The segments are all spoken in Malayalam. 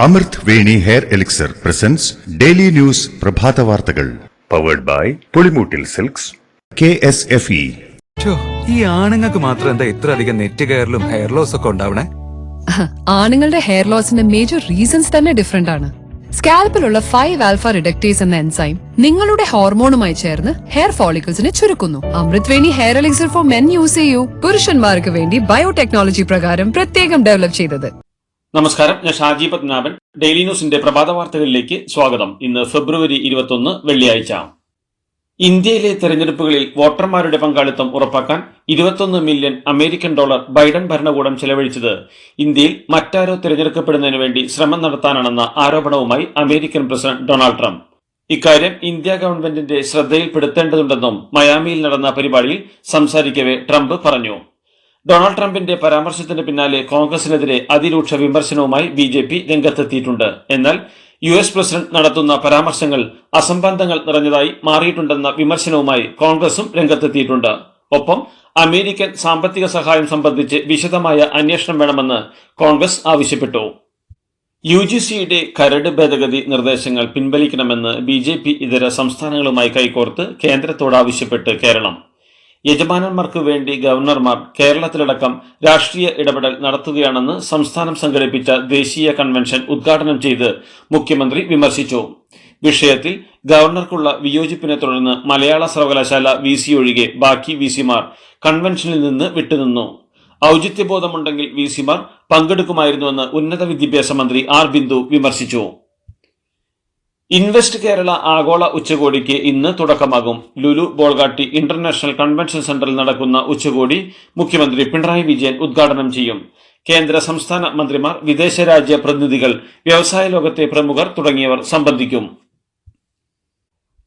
അമൃത് Veni hair elixir presents daily news പ്രഭാത വാർത്തകൾ powered by Pulimoottil silks KSFE. ഈ ആണുങ്ങൾക്ക് മാത്രം എന്താ ഇത്ര അധികം നെറ്റ് കെയറിലും ഹെയർ ലോസ് ഒക്കെ ഉണ്ടാവണേ? ആണുങ്ങളുടെ ഹെയർ ലോസിന്റെ മേജർ റീസൺസ് തന്നെ ഡിഫറെന്റ് ആണ്. സ്കാൽപ്പിലുള്ള 5 ആൽഫ റിഡക്ടേസ് എന്ന എൻസൈം നിങ്ങളുടെ ഹോർമോണുമായി ചേർന്ന് ഹെയർ ഫോളിക്കിൾസിനെ ചുരുക്കുന്നു. Amrut Veni hair elixir for men use ചെയ്യൂ. പുരുഷന്മാർക്ക് വേണ്ടി ബയോടെക്നോളജി പ്രകാരം പ്രത്യേകം ഡെവലപ്പ് ചെയ്തത്. നമസ്കാരം, ഞാൻ ഷാജി പത്മനാഭൻ. ഡെയിലി ന്യൂസിന്റെ പ്രഭാത വാർത്തകളിലേക്ക് സ്വാഗതം. ഇന്ന് ഫെബ്രുവരി 21 വെള്ളിയാഴ്ച. ഇന്ത്യയിലെ തെരഞ്ഞെടുപ്പുകളിൽ വോട്ടർമാരുടെ പങ്കാളിത്തം ഉറപ്പാക്കാൻ 21 മില്യൺ അമേരിക്കൻ ഡോളർ ബൈഡൻ ഭരണകൂടം ചെലവഴിച്ചത് ഇന്ത്യയിൽ മറ്റാരോ തിരഞ്ഞെടുക്കപ്പെടുന്നതിനു വേണ്ടി ശ്രമം നടത്താനാണെന്ന ആരോപണവുമായി അമേരിക്കൻ പ്രസിഡന്റ് ഡൊണാൾഡ് ട്രംപ്. ഇക്കാര്യം ഇന്ത്യ ഗവൺമെന്റിന്റെ ശ്രദ്ധയിൽപ്പെടുത്തേണ്ടതുണ്ടെന്നും മയാമിയിൽ നടന്ന പരിപാടിയിൽ സംസാരിക്കവെ ട്രംപ് പറഞ്ഞു. ഡൊണാൾഡ് ട്രംപിന്റെ പരാമർശത്തിന് പിന്നാലെ കോൺഗ്രസിനെതിരെ അതിരൂക്ഷ വിമർശനവുമായി BJP രംഗത്തെത്തിയിട്ടുണ്ട്. എന്നാൽ US പ്രസിഡന്റ് നടത്തുന്ന പരാമർശങ്ങൾ അസംബന്ധങ്ങൾ നിറഞ്ഞതായി മാറിയിട്ടുണ്ടെന്ന വിമർശനവുമായി കോൺഗ്രസും രംഗത്തെത്തിയിട്ടുണ്ട്. ഒപ്പം അമേരിക്കൻ സാമ്പത്തിക സഹായം സംബന്ധിച്ച് വിശദമായ അന്വേഷണം വേണമെന്ന് കോൺഗ്രസ് ആവശ്യപ്പെട്ടു. UGCയുടെ കരട് ഭേദഗതി നിർദ്ദേശങ്ങൾ പിൻവലിക്കണമെന്ന് BJP ഇതര സംസ്ഥാനങ്ങളുമായി കൈകോർത്ത് കേന്ദ്രത്തോട് ആവശ്യപ്പെട്ട് കേരളം. യജമാനന്മാർക്ക് വേണ്ടി ഗവർണർമാർ കേരളത്തിലടക്കം രാഷ്ട്രീയ ഇടപെടൽ നടത്തുകയാണെന്ന് സംസ്ഥാനം സംഘടിപ്പിച്ച ദേശീയ കൺവെൻഷൻ ഉദ്ഘാടനം ചെയ്ത് മുഖ്യമന്ത്രി വിമർശിച്ചു. വിഷയത്തിൽ ഗവർണർക്കുള്ള വിയോജിപ്പിനെ തുടർന്ന് മലയാള സർവകലാശാല VC ഒഴികെ ബാക്കി VCമാർ കൺവെൻഷനിൽ നിന്ന് വിട്ടുനിന്നു. ഔചിത്യബോധമുണ്ടെങ്കിൽ VCമാർ പങ്കെടുക്കുമായിരുന്നുവെന്ന് ഉന്നത വിദ്യാഭ്യാസ മന്ത്രി R ബിന്ദു വിമർശിച്ചു. ഇൻവെസ്റ്റ് കേരള ആഗോള ഉച്ചകോടിക്ക് ഇന്ന് തുടക്കമാകും. ലുലു ബോൾഗാട്ടി ഇന്റർനാഷണൽ കൺവെൻഷൻ സെന്ററിൽ നടക്കുന്ന ഉച്ചകോടി മുഖ്യമന്ത്രി പിണറായി വിജയൻ ഉദ്ഘാടനം ചെയ്യും. കേന്ദ്ര സംസ്ഥാന മന്ത്രിമാർ, വിദേശ രാജ്യ പ്രതിനിധികൾ, വ്യവസായ ലോകത്തെ പ്രമുഖർ തുടങ്ങിയവർ സംബന്ധിക്കും.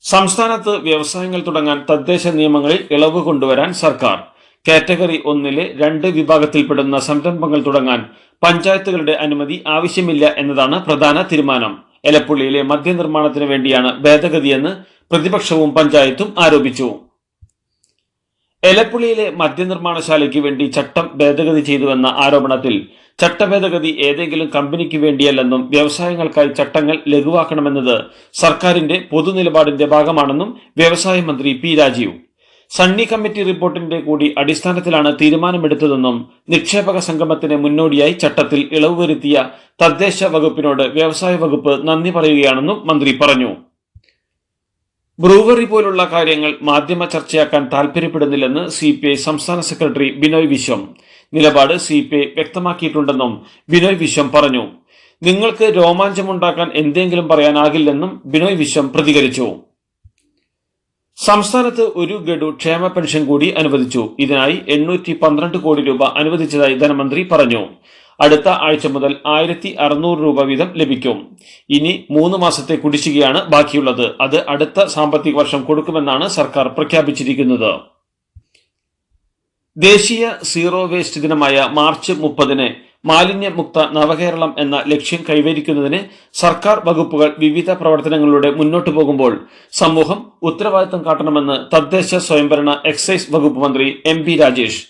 സംസ്ഥാനത്ത് വ്യവസായങ്ങൾ തുടങ്ങാൻ തദ്ദേശ നിയമങ്ങളിൽ ഇളവ് കൊണ്ടുവരാൻ സർക്കാർ. കാറ്റഗറി 1-ലെ 2 വിഭാഗത്തിൽപ്പെടുന്ന സംരംഭങ്ങൾ തുടങ്ങാൻ പഞ്ചായത്തുകളുടെ അനുമതി ആവശ്യമില്ല എന്നതാണ് പ്രധാന തീരുമാനം. എലപ്പുള്ളിയിലെ മദ്യനിർമ്മാണത്തിന് വേണ്ടിയാണ് ഭേദഗതിയെന്ന് പ്രതിപക്ഷവും പഞ്ചായത്തും ആരോപിച്ചു. എലപ്പുള്ളിയിലെ മദ്യനിർമ്മാണശാലയ്ക്ക് വേണ്ടി ചട്ടം ഭേദഗതി ചെയ്തുവെന്ന ആരോപണത്തിൽ ചട്ടഭേദഗതി ഏതെങ്കിലും കമ്പനിക്ക് വേണ്ടിയല്ലെന്നും വ്യവസായങ്ങൾക്കായി ചട്ടങ്ങൾ ലഘുവാക്കണമെന്നത് സർക്കാരിന്റെ പൊതുനിലപാടിന്റെ ഭാഗമാണെന്നും വ്യവസായ മന്ത്രി P രാജീവ്. സണ്ണി കമ്മിറ്റി റിപ്പോർട്ടിന്റെ കൂടി അടിസ്ഥാനത്തിലാണ് തീരുമാനമെടുത്തതെന്നും നിക്ഷേപക സംഗമത്തിന് മുന്നോടിയായി ചട്ടത്തിൽ ഇളവ് വരുത്തിയ തദ്ദേശ വകുപ്പിനോട് വ്യവസായ വകുപ്പ് നന്ദി പറയുകയാണെന്നും മന്ത്രി പറഞ്ഞു. ബ്രൂവറി പോലുള്ള കാര്യങ്ങൾ മാധ്യമ ചർച്ചയാക്കാൻ താൽപര്യപ്പെടുന്നില്ലെന്ന് CPI സംസ്ഥാന സെക്രട്ടറി ബിനോയ് വിശ്വം. നിലപാട് CPI വ്യക്തമാക്കിയിട്ടുണ്ടെന്നും ബിനോയ് വിശ്വം പറഞ്ഞു. നിങ്ങൾക്ക് രോമാഞ്ചമുണ്ടാക്കാൻ എന്തെങ്കിലും പറയാനാകില്ലെന്നും ബിനോയ് വിശ്വം പ്രതികരിച്ചു. സംസ്ഥാനത്ത് ഒരു ഗഡു ക്ഷേമ പെൻഷൻ കൂടി അനുവദിച്ചു. ഇതിനായി 812 കോടി രൂപ അനുവദിച്ചതായി ധനമന്ത്രി പറഞ്ഞു. അടുത്ത ആഴ്ച മുതൽ 1600 രൂപ വീതം ലഭിക്കും. ഇനി 3 മാസത്തെ കുടിശ്ശികയാണ് ബാക്കിയുള്ളത്. അത് അടുത്ത സാമ്പത്തിക വർഷം കൊടുക്കുമെന്നാണ് സർക്കാർ പ്രഖ്യാപിച്ചിരിക്കുന്നത്. ദേശീയ സീറോ വേസ്റ്റ് ദിനമായ മാർച്ച് 30-ന് മാലിന്യമുക്ത നവകേരളം എന്ന ലക്ഷ്യം കൈവരിക്കുന്നതിന് സർക്കാർ വകുപ്പുകൾ വിവിധ പ്രവർത്തനങ്ങളിലൂടെ മുന്നോട്ടു പോകുമ്പോൾ സമൂഹം ഉത്തരവാദിത്തം കാട്ടണമെന്ന് തദ്ദേശ സ്വയംഭരണ എക്സൈസ് വകുപ്പ് മന്ത്രി MP രാജേഷ്.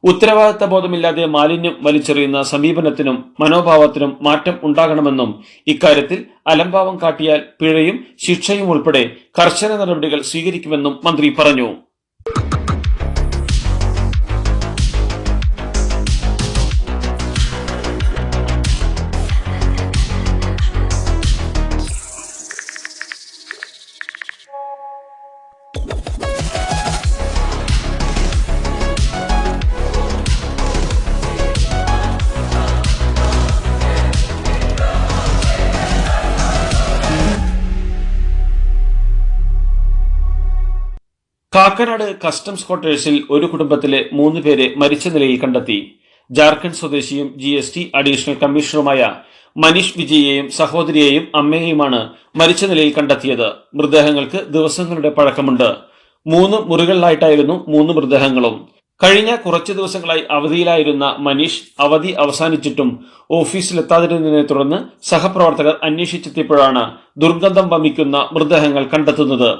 ഉത്തരവാദിത്ത ബോധമില്ലാതെ മാലിന്യം വലിച്ചെറിയുന്ന സമീപനത്തിനും മനോഭാവത്തിനും മാറ്റം ഉണ്ടാകണമെന്നും ഇക്കാര്യത്തിൽ അലംഭാവം കാട്ടിയാൽ പിഴയും ശിക്ഷയും ഉൾപ്പെടെ കർശന നടപടികൾ സ്വീകരിക്കുമെന്നും മന്ത്രി പറഞ്ഞു. കാക്കനാട് കസ്റ്റംസ് ക്വാർട്ടേഴ്സിൽ ഒരു കുടുംബത്തിലെ 3 പേരെ മരിച്ച നിലയിൽ കണ്ടെത്തി. ജാർഖണ്ഡ് സ്വദേശിയും GST അഡീഷണൽ കമ്മീഷണറുമായ മനീഷ് വിജയെയും സഹോദരിയെയും അമ്മയെയുമാണ് മരിച്ച നിലയിൽ കണ്ടെത്തിയത്. മൃതദേഹങ്ങൾക്ക് ദിവസങ്ങളുടെ പഴക്കമുണ്ട്. 3 മുറികളിലായിട്ടായിരുന്നു 3 മൃതദേഹങ്ങളും. കഴിഞ്ഞ കുറച്ചു ദിവസങ്ങളായി അവധിയിലായിരുന്ന മനീഷ് അവധി അവസാനിച്ചിട്ടും ഓഫീസിലെത്താതിരുന്നതിനെ തുടർന്ന് സഹപ്രവർത്തകർ അന്വേഷിച്ചെത്തിയപ്പോഴാണ് ദുർഗന്ധം വമിക്കുന്ന മൃതദേഹങ്ങൾ കണ്ടെത്തുന്നത്.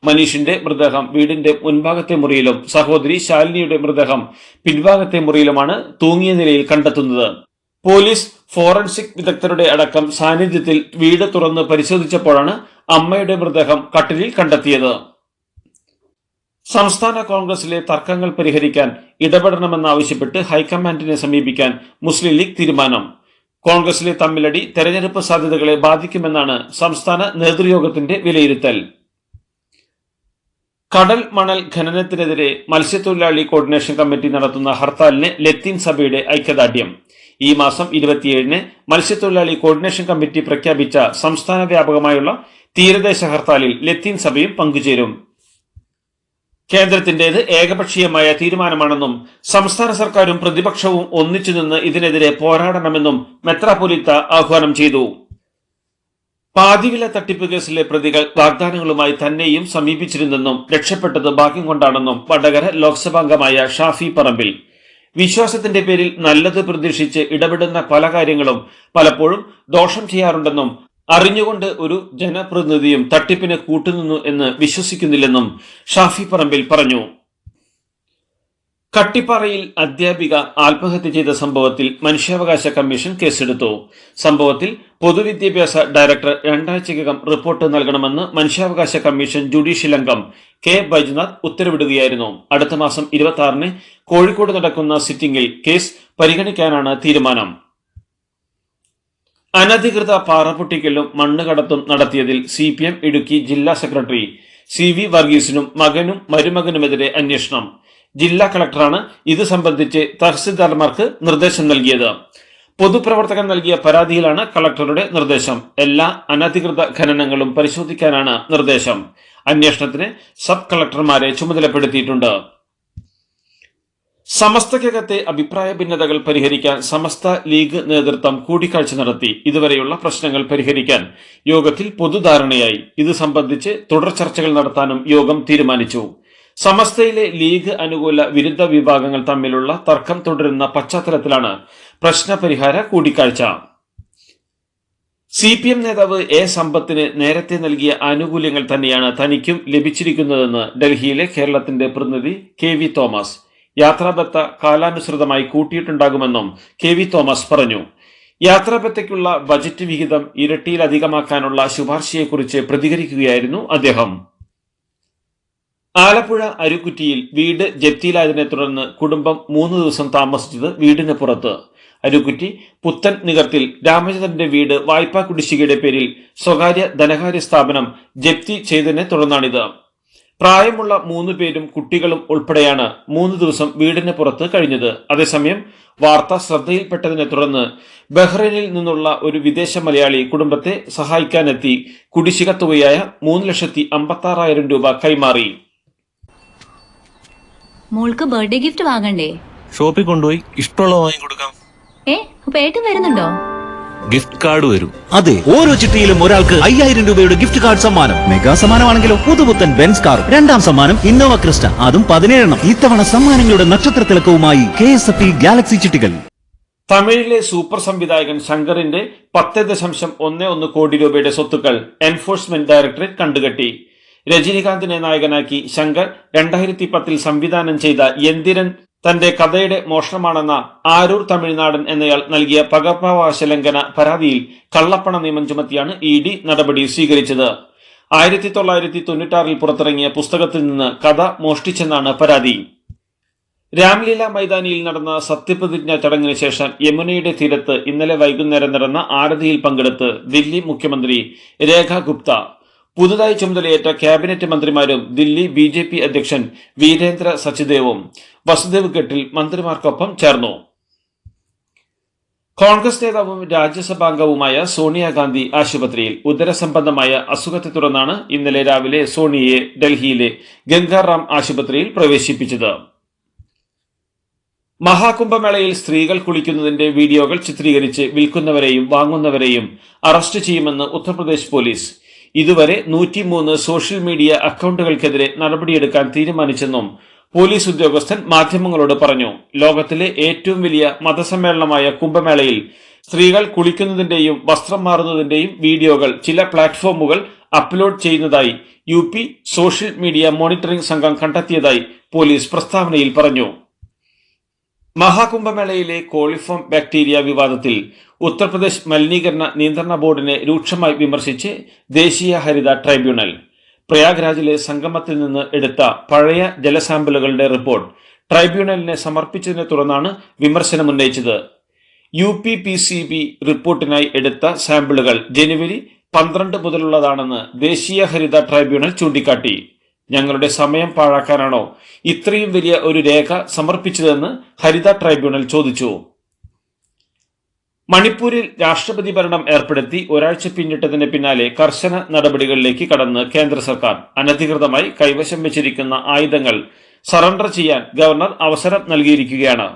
മനീഷിന്റെ മൃതദേഹം വീടിന്റെ മുൻഭാഗത്തെ മുറിയിലും സഹോദരി ശാലിനിയുടെ മൃതദേഹം പിൻഭാഗത്തെ മുറിയിലുമാണ് തൂങ്ങിയ നിലയിൽ കണ്ടെത്തുന്നത്. പോലീസ് ഫോറൻസിക് വിദഗ്ധരുടെ അടക്കം സാന്നിധ്യത്തിൽ വീട് തുറന്ന് പരിശോധിച്ചപ്പോഴാണ് അമ്മയുടെ മൃതദേഹം കട്ടിലിൽ കണ്ടെത്തിയത്. സംസ്ഥാന കോൺഗ്രസിലെ തർക്കങ്ങൾ പരിഹരിക്കാൻ ഇടപെടണമെന്നാവശ്യപ്പെട്ട് ഹൈക്കമാൻഡിനെ സമീപിക്കാൻ മുസ്ലിം ലീഗ് തീരുമാനം. കോൺഗ്രസിലെ തമ്മിലടി തെരഞ്ഞെടുപ്പ് സാധ്യതകളെ ബാധിക്കുമെന്നാണ് സംസ്ഥാന നേതൃയോഗത്തിന്റെ വിലയിരുത്തൽ. കടൽ മണൽ ഖനനത്തിനെതിരെ മത്സ്യത്തൊഴിലാളി കോർഡിനേഷൻ കമ്മിറ്റി നടത്തുന്ന ഹർത്താലിന് ലത്തീൻ സഭയുടെ ഐക്യദാർഢ്യം. ഈ മാസം 27-ന് മത്സ്യത്തൊഴിലാളി കോർഡിനേഷൻ കമ്മിറ്റി പ്രഖ്യാപിച്ച സംസ്ഥാന വ്യാപകമായുള്ള തീരദേശ ഹർത്താലിൽ ലത്തീൻ സഭയും പങ്കുചേരും. കേന്ദ്രത്തിന്റേത് ഏകപക്ഷീയമായ തീരുമാനമാണെന്നും സംസ്ഥാന സർക്കാരും പ്രതിപക്ഷവും ഒന്നിച്ചു നിന്ന് ഇതിനെതിരെ പോരാടണമെന്നും മെത്രാപ്പൊലീത്ത ആഹ്വാനം ചെയ്തു. പാതിവില തട്ടിപ്പ് കേസിലെ പ്രതികൾ വാഗ്ദാനങ്ങളുമായി തന്നെയും സമീപിച്ചിരുന്നെന്നും രക്ഷപ്പെട്ടത് ഭാഗ്യം കൊണ്ടാണെന്നും വടകര ലോക്സഭാംഗമായ ഷാഫി പറമ്പിൽ. വിശ്വാസത്തിന്റെ പേരിൽ നല്ലത് പ്രതീക്ഷിച്ച് ഇടപെടുന്ന പല കാര്യങ്ങളും പലപ്പോഴും ദോഷം ചെയ്യാറുണ്ടെന്നും അറിഞ്ഞുകൊണ്ട് ഒരു ജനപ്രതിനിധിയും തട്ടിപ്പിന് കൂട്ടുനിന്നു എന്ന് വിശ്വസിക്കുന്നില്ലെന്നും ഷാഫി പറമ്പിൽ പറഞ്ഞു. കട്ടിപ്പാറയിൽ അധ്യാപിക ആത്മഹത്യ ചെയ്ത സംഭവത്തിൽ മനുഷ്യാവകാശ കമ്മീഷൻ കേസെടുത്തു. സംഭവത്തിൽ പൊതുവിദ്യാഭ്യാസ ഡയറക്ടർ 2 ആഴ്ചയ്ക്കകം റിപ്പോർട്ട് നൽകണമെന്ന് മനുഷ്യാവകാശ കമ്മീഷൻ ജുഡീഷ്യൽ അംഗം കെ ബൈജുനാഥ് ഉത്തരവിടുകയായിരുന്നു. അടുത്ത മാസം 26-ന് കോഴിക്കോട് നടക്കുന്ന സിറ്റിംഗിൽ കേസ് പരിഗണിക്കാനാണ് തീരുമാനം. അനധികൃത പാറപൊട്ടിക്കലും മണ്ണുകടത്തും നടത്തിയതിൽ CPM ഇടുക്കി ജില്ലാ സെക്രട്ടറി CV വർഗീസിനും മകനും മരുമകനുമെതിരെ അന്വേഷണം. ജില്ലാ കളക്ടറാണ് ഇത് സംബന്ധിച്ച് തഹസിൽദാർമാർക്ക് നിർദ്ദേശം നൽകിയത്. പൊതുപ്രവർത്തകൻ നൽകിയ പരാതിയിലാണ് കളക്ടറുടെ നിർദ്ദേശം. എല്ലാ അനധികൃത ഖനനങ്ങളും പരിശോധിക്കാനാണ് നിർദ്ദേശം. അന്വേഷണത്തിന് സബ് കളക്ടർമാരെ ചുമതലപ്പെടുത്തിയിട്ടുണ്ട്. സമസ്തയ്ക്കകത്തെ അഭിപ്രായ ഭിന്നതകൾ പരിഹരിക്കാൻ സമസ്ത ലീഗ് നേതൃത്വം കൂടിക്കാഴ്ച നടത്തി. ഇതുവരെയുള്ള പ്രശ്നങ്ങൾ പരിഹരിക്കാൻ യോഗത്തിൽ പൊതുധാരണയായി. ഇത് സംബന്ധിച്ച് തുടർ ചർച്ചകൾ നടത്താനും യോഗം തീരുമാനിച്ചു. സമസ്തയിലെ ലീഗ് അനുകൂല വിരുദ്ധ വിഭാഗങ്ങൾ തമ്മിലുള്ള തർക്കം തുടരുന്ന പശ്ചാത്തലത്തിലാണ് പ്രശ്നപരിഹാര കൂടിക്കാഴ്ച. CPM നേതാവ് A സമ്പത്തിന് നേരത്തെ നൽകിയ ആനുകൂല്യങ്ങൾ തന്നെയാണ് തനിക്കും ലഭിച്ചിരിക്കുന്നതെന്ന് ഡൽഹിയിലെ കേരളത്തിന്റെ പ്രതിനിധി KV തോമസ്. യാത്രാബത്ത കാലാനുസൃതമായി കൂട്ടിയിട്ടുണ്ടാകുമെന്നും KV തോമസ് പറഞ്ഞു. യാത്രാബത്തയ്ക്കുള്ള ബജറ്റ് വിഹിതം ഇരട്ടിയിലധികമാക്കാനുള്ള ശുപാർശയെക്കുറിച്ച് പ്രതികരിക്കുകയായിരുന്നു അദ്ദേഹം. ആലപ്പുഴ അരുക്കുറ്റിയിൽ വീട് ജപ്തിയിലായതിനെ തുടർന്ന് കുടുംബം 3 ദിവസം താമസിച്ചത് വീടിന് പുറത്ത്. അരുക്കുറ്റി പുത്തൻ നികർത്തിൽ രാമചന്ദ്രന്റെ വീട് വായ്പാ കുടിശ്ശികയുടെ പേരിൽ സ്വകാര്യ ധനകാര്യ സ്ഥാപനം ജപ്തി ചെയ്തതിനെ തുടർന്നാണിത്. പ്രായമുള്ള 3 പേരും കുട്ടികളും ഉൾപ്പെടെയാണ് 3 ദിവസം വീടിന് പുറത്ത് കഴിഞ്ഞത്. അതേസമയം വാർത്ത ശ്രദ്ധയിൽപ്പെട്ടതിനെ തുടർന്ന് ബഹ്റൈനിൽ നിന്നുള്ള ഒരു വിദേശ മലയാളി കുടുംബത്തെ സഹായിക്കാനെത്തി കുടിശ്ശിക തുകയായ 3,56,000 രൂപ കൈമാറി. മോൾക്ക് ബർത്ത്ഡേ ഗിഫ്റ്റ് വാങ്ങണ്ടേ? ഷോപ്പിൽ കൊണ്ടുപോയി ഇഷ്ടമുള്ളത് വാങ്ങി കൊടുക്കാം. അപ്പൊ ഏട്ടൻ വരുന്നുണ്ടോ? ഗിഫ്റ്റ് കാർഡ് വരും. അതെ, ഓരോ ചിട്ടിയിലും ഒരാൾക്ക് 5,000 രൂപയുടെ ഗിഫ്റ്റ് കാർഡ് സമ്മാനം. മെഗാ സമ്മാനമാണെങ്കിലോ പുതുപുത്തൻ ബെൻസ് കാർ. 2ാം സമ്മാനം ഇന്നോവ ക്രിസ്റ്റ, അതും 17 ഇത്തവണ സമ്മാനങ്ങളുടെ നക്ഷത്ര തിളക്കവുമായി KSFE ഗാലക്സി ചിട്ടികൾ. തമിഴിലെ സൂപ്പർ സംവിധായകൻ ശങ്കറിന്റെ 10.11 കോടി രൂപയുടെ സ്വത്തുക്കൾ എൻഫോഴ്സ്മെന്റ് ഡയറക്ടറേറ്റ് കണ്ടുകെട്ടി. രജനികാന്തിനെ നായകനാക്കി ശങ്കർ 2010-ൽ സംവിധാനം ചെയ്ത യന്തിരൻ തന്റെ കഥയുടെ മോഷണമാണെന്ന ആരൂർ തമിഴ്നാടൻ എന്നയാൾ നൽകിയ പകർപ്പവകാശ ലംഘന പരാതിയിൽ കള്ളപ്പണ നിയമം ചുമത്തിയാണ് ED നടപടി സ്വീകരിച്ചത്. 1996-ൽ പുറത്തിറങ്ങിയ പുസ്തകത്തിൽ നിന്ന് കഥ മോഷ്ടിച്ചെന്നാണ് പരാതി. രാംലീല മൈതാനിയിൽ നടന്ന സത്യപ്രതിജ്ഞാ ചടങ്ങിന് ശേഷം യമുനയുടെ തീരത്ത് ഇന്നലെ വൈകുന്നേരം നടന്ന ആരതിയിൽ പങ്കെടുത്ത് ദില്ലി മുഖ്യമന്ത്രി രേഖ ഗുപ്ത. പുതുതായി ചുമതലയേറ്റ ക്യാബിനറ്റ് മന്ത്രിമാരും ദില്ലി BJP അധ്യക്ഷൻ വീരേന്ദ്ര സച്ദേവും വസുദേവ് ഘട്ടിൽ മന്ത്രിമാർക്കൊപ്പം ചേർന്നു. കോൺഗ്രസ് നേതാവും രാജ്യസഭാംഗവുമായ സോണിയാഗാന്ധി ആശുപത്രിയിൽ. ഉദരസംബന്ധമായ അസുഖത്തെ തുടർന്നാണ് ഇന്നലെ രാവിലെ സോണിയയെ ഡൽഹിയിലെ ഗംഗാറാം ആശുപത്രിയിൽ പ്രവേശിപ്പിച്ചത്. മഹാകുംഭമേളയിൽ സ്ത്രീകൾ കുളിക്കുന്നതിന്റെ വീഡിയോകൾ ചിത്രീകരിച്ച് വിൽക്കുന്നവരെയും വാങ്ങുന്നവരെയും അറസ്റ്റ് ചെയ്യുമെന്ന് ഉത്തർപ്രദേശ് പോലീസ്. ഇതുവരെ 103 സോഷ്യൽ മീഡിയ അക്കൗണ്ടുകൾക്കെതിരെ നടപടിയെടുക്കാൻ തീരുമാനിച്ചെന്നും പോലീസ് ഉദ്യോഗസ്ഥൻ മാധ്യമങ്ങളോട് പറഞ്ഞു. ലോകത്തിലെ ഏറ്റവും വലിയ മതസമ്മേളനമായ കുംഭമേളയിൽ സ്ത്രീകൾ കുളിക്കുന്നതിന്റെയും വസ്ത്രം മാറുന്നതിന്റെയും വീഡിയോകൾ ചില പ്ലാറ്റ്ഫോമുകൾ അപ്ലോഡ് ചെയ്യുന്നതായി UP സോഷ്യൽ മീഡിയ മോണിറ്ററിംഗ് സംഘം കണ്ടെത്തിയതായി പോലീസ് പ്രസ്താവനയിൽ പറഞ്ഞു. മഹാകുംഭമേളയിലെ കോളിഫോം ബാക്ടീരിയ വിവാദത്തിൽ ഉത്തർപ്രദേശ് മലിനീകരണ നിയന്ത്രണ ബോർഡിനെ രൂക്ഷമായി വിമർശിച്ച് ദേശീയ ഹരിത ട്രൈബ്യൂണൽ. പ്രയാഗ്രാജിലെ സംഗമത്തിൽ നിന്ന് എടുത്ത പഴയ ജലസാമ്പിളുകളുടെ റിപ്പോർട്ട് ട്രൈബ്യൂണലിനെ സമർപ്പിച്ചതിനെ തുടർന്നാണ് വിമർശനമുന്നയിച്ചത്. UPPCB റിപ്പോർട്ടിനായി എടുത്ത സാമ്പിളുകൾ ജനുവരി 12 മുതലുള്ളതാണെന്ന് ദേശീയ ഹരിത ട്രൈബ്യൂണൽ ചൂണ്ടിക്കാട്ടി. ഞങ്ങളുടെ സമയം പാഴാക്കാനാണോ ഇത്രയും വലിയ ഒരു രേഖ സമർപ്പിച്ചതെന്ന് ഹരിത ട്രൈബ്യൂണൽ ചോദിച്ചു. മണിപ്പൂരിൽ രാഷ്ട്രപതി ഭരണം ഏർപ്പെടുത്തി ഒരാഴ്ച പിന്നിട്ടതിന് പിന്നാലെ കർശന നടപടികളിലേക്ക് കടന്ന് കേന്ദ്ര സർക്കാർ അനധികൃതമായി കൈവശം വെച്ചിരിക്കുന്ന ആയുധങ്ങൾ സറണ്ടർ ചെയ്യാൻ ഗവർണർ അവസരം നൽകിയിരിക്കുകയാണ്.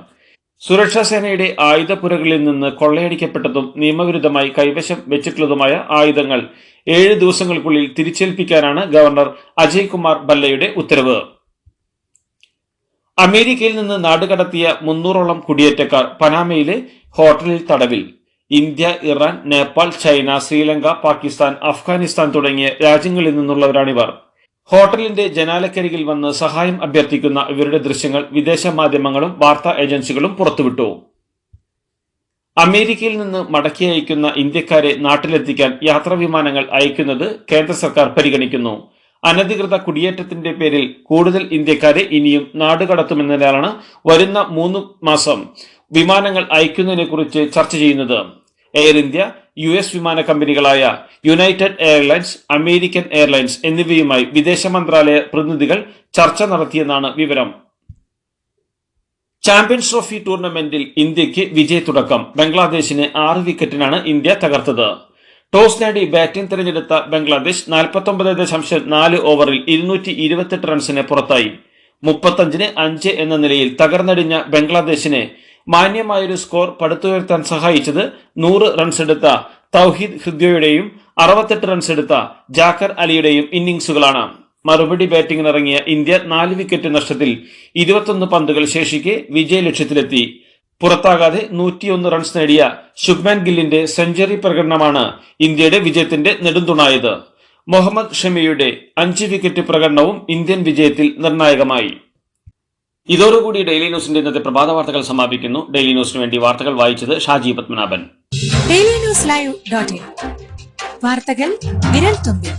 സുരക്ഷാ സേനയുടെ ആയുധപ്പുരകളിൽ നിന്ന് കൊള്ളയടിക്കപ്പെട്ടതും നിയമവിരുദ്ധമായി കൈവശം വെച്ചിട്ടുള്ളതുമായ ആയുധങ്ങൾ 7 ദിവസങ്ങൾക്കുള്ളിൽ തിരിച്ചേൽപ്പിക്കാനാണ് ഗവർണർ അജയ് കുമാർ ഭല്ലയുടെ ഉത്തരവ്. അമേരിക്കയിൽ നിന്ന് നാടുകടത്തിയ 300ഓളം കുടിയേറ്റക്കാർ പനാമയിലെ ഹോട്ടലിൽ തടവിൽ. India, Iran, Nepal, China, Sri Lanka, Pakistan, Afghanistan തുടങ്ങിയ രാജ്യങ്ങളിൽ നിന്നുള്ളവരാണിവർ. ഹോട്ടലിന്റെ ജനാലക്കരികിൽ വന്ന് സഹായം അഭ്യർത്ഥിക്കുന്ന ഇവരുടെ ദൃശ്യങ്ങൾ വിദേശ മാധ്യമങ്ങളും വാർത്താ ഏജൻസികളും പുറത്തുവിട്ടു. അമേരിക്കയിൽ നിന്ന് മടക്കി അയക്കുന്ന ഇന്ത്യക്കാരെ നാട്ടിലെത്തിക്കാൻ യാത്രാ വിമാനങ്ങൾ അയക്കുന്നത് കേന്ദ്ര സർക്കാർ പരിഗണിക്കുന്നു. അനധികൃത കുടിയേറ്റത്തിന്റെ പേരിൽ കൂടുതൽ ഇന്ത്യക്കാരെ ഇനിയും നാടുകടത്തുമെന്നതിനാലാണ് വരുന്ന 3 മാസം വിമാനങ്ങൾ അയക്കുന്നതിനെ കുറിച്ച് ചർച്ച ചെയ്യുന്നത്. എയർ ഇന്ത്യ, US വിമാന കമ്പനികളായ യുണൈറ്റഡ് എയർലൈൻസ്, അമേരിക്കൻ എയർലൈൻസ് എന്നിവയുമായി വിദേശ മന്ത്രാലയ പ്രതിനിധികൾ ചർച്ച നടത്തിയെന്നാണ് വിവരം. ചാമ്പ്യൻസ് ട്രോഫി ടൂർണമെന്റിൽ ഇന്ത്യക്ക് വിജയത്തുടക്കം. ബംഗ്ലാദേശിനെ 6 വിക്കറ്റിനാണ് ഇന്ത്യ തകർത്തത്. ടോസ് നേടി ബാറ്റിംഗ് തിരഞ്ഞെടുത്ത ബംഗ്ലാദേശ് 49.4 ഓവറിൽ 228 റൺസിന് പുറത്തായി. 35-5 എന്ന നിലയിൽ തകർന്നടിഞ്ഞ ബംഗ്ലാദേശിനെ മാന്യമായൊരു സ്കോർ പടുത്തുയർത്താൻ സഹായിച്ചത് 100 റൺസ് എടുത്ത തൗഹീദ് ഹൃദ്യയുടെയും 68 റൺസ് എടുത്ത ജാക്കർ അലിയുടെയും ഇന്നിംഗ്സുകളാണ്. മറുപടി ബാറ്റിംഗിനിറങ്ങിയ ഇന്ത്യ 4 വിക്കറ്റ് നഷ്ടത്തിൽ 21 പന്തുകൾ ശേഷിക്കെ വിജയ ലക്ഷ്യത്തിലെത്തി. പുറത്താകാതെ 101 റൺസ് നേടിയ ശുഭ്മാൻ ഗില്ലിന്റെ സെഞ്ചുറി പ്രകടനമാണ് ഇന്ത്യയുടെ വിജയത്തിന്റെ നെടുംതുണായത്. മുഹമ്മദ് ഷമിയുടെ 5 വിക്കറ്റ് പ്രകടനവും ഇന്ത്യൻ വിജയത്തിൽ നിർണായകമായി. ഇതോടുകൂടി ഡെയിലി ന്യൂസിന്റെ ഇന്നത്തെ പ്രഭാത വാർത്തകൾ സമാപിക്കുന്നു. ഡെയിലി ന്യൂസിന് വേണ്ടി വാർത്തകൾ വായിച്ചത് ഷാജി പത്മനാഭൻ. ഡെയിലി ന്യൂസ് ലൈവ്.in വാർത്തകൾ വിരൽ തുമ്പിൽ.